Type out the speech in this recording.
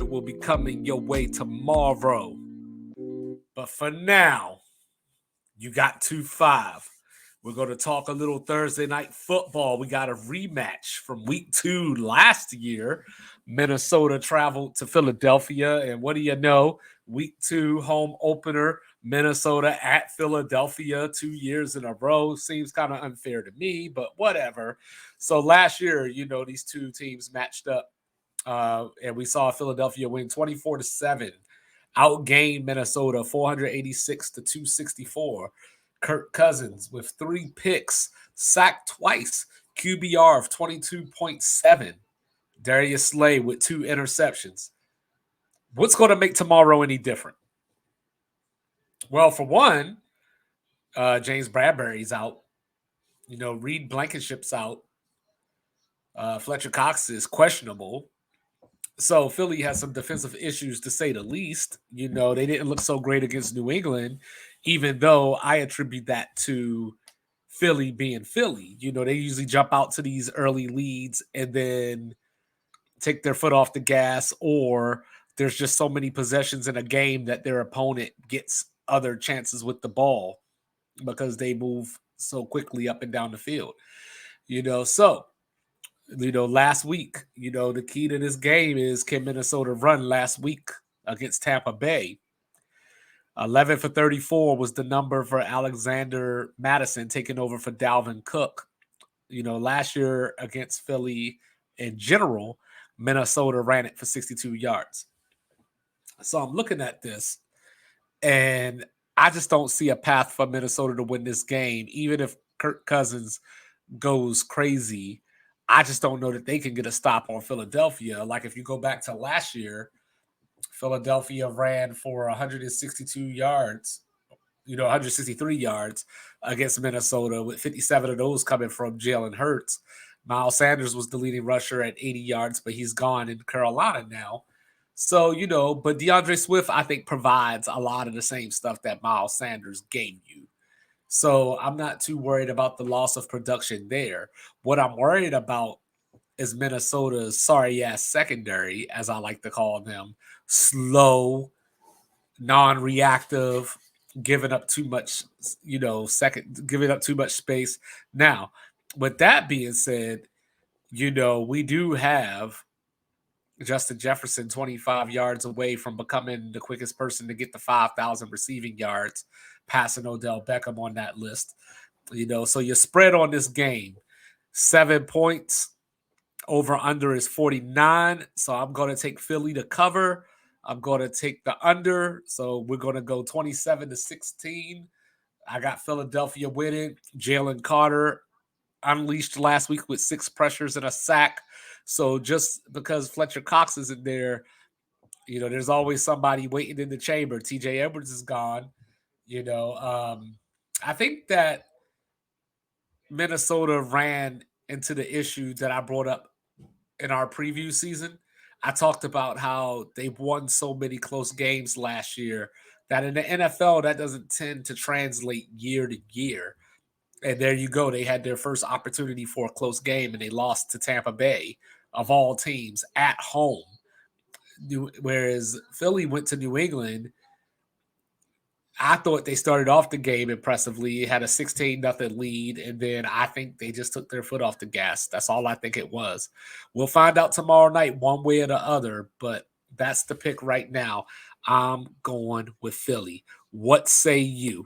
episode will be coming your way tomorrow. But for now, you got 2-5. We're going to talk a little Thursday night football. We got a rematch from week 2 last year. Minnesota traveled to Philadelphia. And what do you know? Week 2 home opener, Minnesota at Philadelphia 2 years in a row. Seems kind of unfair to me, but whatever. So last year, these two teams matched up. And we saw Philadelphia win 24-7. Outgained Minnesota 486-264. Kirk Cousins with 3 picks, sacked twice, QBR of 22.7. Darius Slay with 2 interceptions. What's going to make tomorrow any different? Well, for one, James Bradbury's out. Reed Blankenship's out. Fletcher Cox is questionable. So Philly has some defensive issues, to say the least. They didn't look so great against New England, even though I attribute that to Philly being Philly. They usually jump out to these early leads and then take their foot off the gas, or there's just so many possessions in a game that their opponent gets other chances with the ball because they move so quickly up and down the field. Last week, the key to this game is, can Minnesota run last week against Tampa Bay? 11 for 34 was the number for Alexander Madison, taking over for Dalvin Cook. Last year against Philly in general, Minnesota ran it for 62 yards. So I'm looking at this, and I just don't see a path for Minnesota to win this game, even if Kirk Cousins goes crazy. I just don't know that they can get a stop on Philadelphia. Like, if you go back to last year, Philadelphia ran for 162 yards, 163 yards against Minnesota, with 57 of those coming from Jalen Hurts. Miles Sanders was the leading rusher at 80 yards, but he's gone in Carolina now. So, but DeAndre Swift, I think, provides a lot of the same stuff that Miles Sanders gave you. So I'm not too worried about the loss of production there. What I'm worried about is Minnesota's sorry-ass secondary, as I like to call them. Slow, non-reactive, giving up too much, giving up too much space. Now, with that being said, we do have Justin Jefferson 25 yards away from becoming the quickest person to get the 5,000 receiving yards, passing Odell Beckham on that list. So your spread on this game, 7 points, over under is 49. So I'm going to take Philly to cover. I'm going to take the under. So we're going to go 27-16. I got Philadelphia winning. Jalen Carter unleashed last week with 6 pressures and a sack. So just because Fletcher Cox isn't there, there's always somebody waiting in the chamber. TJ Edwards is gone. I think that Minnesota ran into the issue that I brought up in our preview season. I talked about how they won so many close games last year that in the NFL, that doesn't tend to translate year to year. And there you go. They had their first opportunity for a close game, and they lost to Tampa Bay, of all teams, at home. Whereas Philly went to New England. I thought they started off the game impressively, had a 16-0 lead, and then I think they just took their foot off the gas. That's all I think it was. We'll find out tomorrow night one way or the other, but that's the pick right now. I'm going with Philly. What say you?